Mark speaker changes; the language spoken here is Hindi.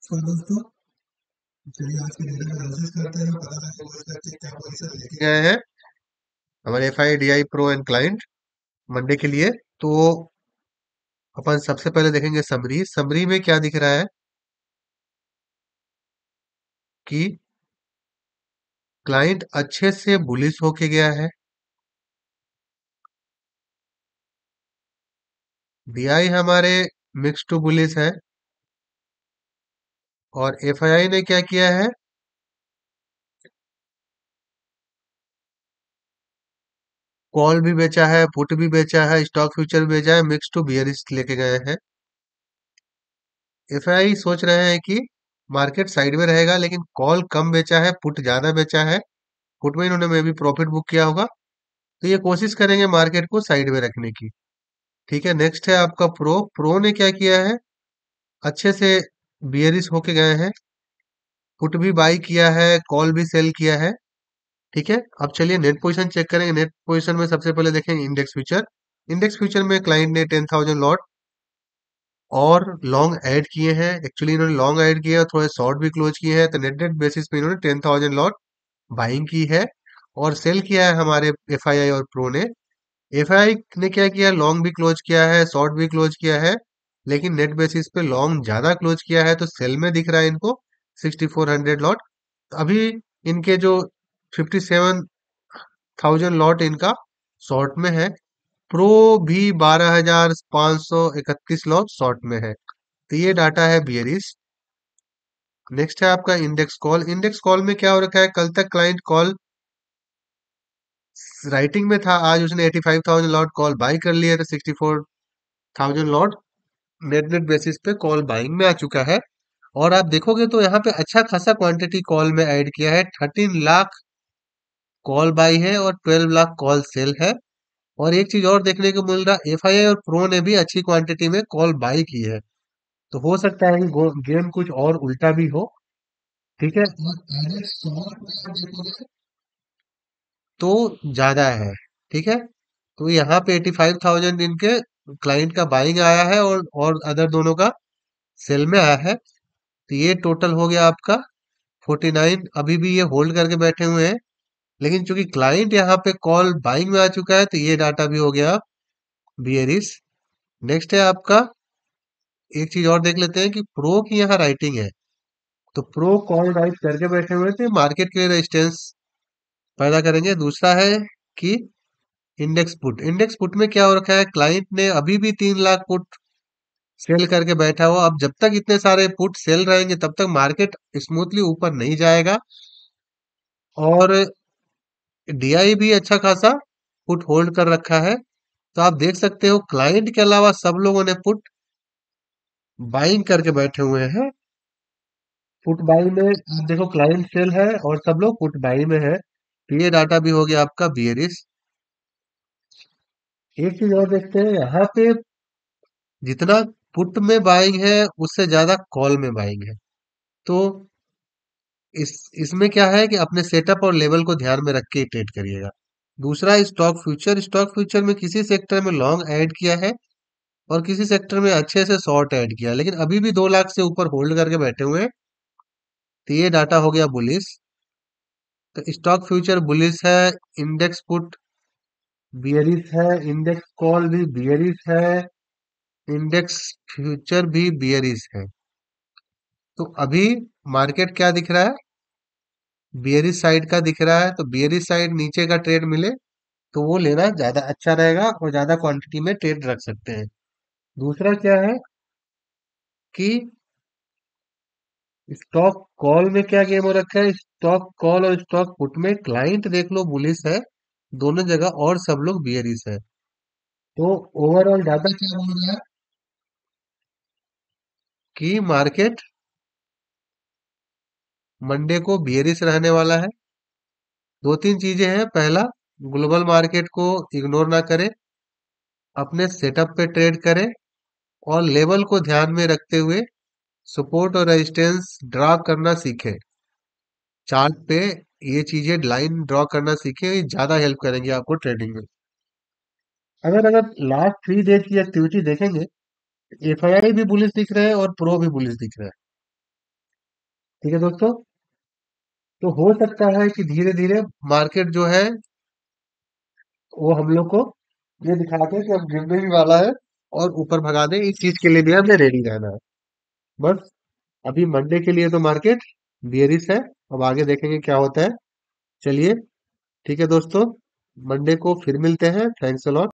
Speaker 1: तो दोस्तों चलिए आज के डेटा एनालिसिस करते हैं, पता करेंगे करके क्या पोजीशन लेके गए हैं हमारे F I D I pro and client Monday के लिए। तो अपन सबसे पहले देखेंगे समरी। समरी में क्या दिख रहा है कि क्लाइंट अच्छे से बुलिश होके गया है, डीआई हमारे मिक्स टू बुलिश है, और एफआईआई ने क्या किया है, कॉल भी बेचा है, पुट भी बेचा है, स्टॉक फ्यूचर भी बेचा है, मिक्स टू बियरिश लेके गए हैं। एफआईआई सोच रहे हैं कि मार्केट साइड में रहेगा, लेकिन कॉल कम बेचा है, पुट ज्यादा बेचा है। पुट में इन्होंने मे भी प्रॉफिट बुक किया होगा, तो ये कोशिश करेंगे मार्केट को साइड में रखने की। ठीक है, नेक्स्ट है आपका प्रो। प्रो ने क्या किया है, अच्छे से बियरिश होके गए हैं, पुट भी बाई किया है, कॉल भी सेल किया है। ठीक है, अब चलिए नेट पोजीशन चेक करेंगे। नेट पोजीशन में सबसे पहले देखेंगे इंडेक्स फ्यूचर। इंडेक्स फ्यूचर में क्लाइंट ने 10,000 लॉट और लॉन्ग ऐड किए हैं। एक्चुअली इन्होंने लॉन्ग ऐड किया है, थोड़े शॉर्ट भी क्लोज किए हैं, तो नेट नेट बेसिस पे इन्होंने 10,000 लॉट बाइंग की है और सेल किया है हमारे एफआईआई और प्रो ने। एफआईआई ने क्या किया, लॉन्ग भी क्लोज किया है, शॉर्ट भी क्लोज किया है, लेकिन नेट बेसिस पे लॉन्ग ज्यादा क्लोज किया है, तो सेल में दिख रहा है इनको 6,400 लॉट। अभी इनके जो 57,000 लॉट इनका शॉर्ट में है। प्रो भी 12,531 लॉट शॉर्ट में है। तो ये डाटा है बियरिश। नेक्स्ट है आपका इंडेक्स कॉल। इंडेक्स कॉल में क्या हो रखा है, कल तक क्लाइंट कॉल राइटिंग में था, आज उसने 85,000 लॉट कॉल बाई कर लिया, तो 64,000 लॉट नेट नेट बेसिस पे कॉल बाइंग में आ चुका है। और आप देखोगे तो यहाँ पे अच्छा खासा क्वांटिटी कॉल में ऐड किया है। 13 लाख कॉल बाई है और 12 लाख कॉल सेल है। और एक चीज और देखने को मिल रहा, एफआईआई और प्रो ने भी अच्छी क्वांटिटी में कॉल बाई की है। तो हो सकता है कि गेम कुछ और उल्टा भी हो। ठीक है, और एवरेज शॉट में आप देखोगे तो ज्यादा है। ठीक है, तो यहाँ पे 85,000 इनके क्लाइंट का बाइंग आया है और अदर दोनों का सेल में आया है। तो ये टोटल हो गया आपका 49। अभी भी ये होल्ड करके बैठे हुए हैं, लेकिन चूंकि क्लाइंट यहाँ पे कॉल बाइंग में आ चुका है, तो ये डाटा भी हो गया बियरिश। नेक्स्ट है आपका, एक चीज और देख लेते हैं कि प्रो की यहाँ राइटिंग है। तो प्रो कॉल राइट करके बैठे हुए थे, मार्केट के लिए रेजिस्टेंस पैदा करेंगे। दूसरा है कि इंडेक्स पुट। इंडेक्स पुट में क्या हो रखा है, क्लाइंट ने अभी भी 3 लाख पुट सेल करके बैठा हुआ। अब जब तक इतने सारे पुट सेल रहेंगे, तब तक मार्केट स्मूथली ऊपर नहीं जाएगा। और डीआई भी अच्छा खासा पुट होल्ड कर रखा है। तो आप देख सकते हो क्लाइंट के अलावा सब लोगों ने पुट बाइंग करके बैठे हुए हैं। पुट बाई में आप देखो क्लाइंट सेल है और सब लोग पुट बाई में है। तो ये डाटा भी हो गया आपका बियरिश। एक चीज और देखते हैं, यहाँ पे जितना पुट में बाइंग है, उससे ज्यादा कॉल में बाइंग है। तो इस इसमें क्या है कि अपने सेटअप और लेवल को ध्यान में रख के ट्रेड करिएगा। दूसरा स्टॉक फ्यूचर। स्टॉक फ्यूचर में किसी सेक्टर में लॉन्ग ऐड किया है और किसी सेक्टर में अच्छे से शॉर्ट ऐड किया है, लेकिन अभी भी 2 लाख से ऊपर होल्ड करके बैठे हुए हैं। तो ये डाटा हो गया बुलिश। तो स्टॉक फ्यूचर बुलिश है, इंडेक्स पुट बियरिश है, इंडेक्स कॉल भी बियरिश है, इंडेक्स फ्यूचर भी बियरिश है। तो अभी मार्केट क्या दिख रहा है, बियरिश साइड का दिख रहा है। तो बियरिश साइड नीचे का ट्रेड मिले तो वो लेना ज्यादा अच्छा रहेगा और ज्यादा क्वांटिटी में ट्रेड रख सकते हैं। दूसरा क्या है कि स्टॉक कॉल में क्या गेम हो रखा है, स्टॉक कॉल और स्टॉक पुट में क्लाइंट देख लो बुलिश है दोनों जगह, और सब लोग बियरिश है। तो ओवरऑल डाटा क्या बोल रहा है कि मार्केट मंडे को बियरिश रहने वाला है। दो तीन चीजें हैं, पहला, ग्लोबल मार्केट को इग्नोर ना करें, अपने सेटअप पे ट्रेड करें और लेवल को ध्यान में रखते हुए सपोर्ट और रेजिस्टेंस ड्रा करना सीखें। चार्ट पे ये चीजें लाइन ड्रॉ करना सीखें, ये ज्यादा हेल्प करेंगे आपको ट्रेडिंग में। अगर अगर लास्ट 3 डेज की एक्टिविटी देखेंगे, एफआईआई भी बुलिश दिख रहे हैं और प्रो भी बुलिश दिख रहा है। ठीक है दोस्तों। तो हो सकता है कि धीरे धीरे मार्केट जो है वो हम लोग को ये दिखा दे कि अब गिरने ही वाला है और ऊपर भगा दे। इस चीज के लिए भी हमें रेडी रहना है। बस अभी मंडे के लिए तो मार्केट बियरिश है। अब आगे देखेंगे क्या होता है। चलिए, ठीक है दोस्तों, मंडे को फिर मिलते हैं। Thanks a lot.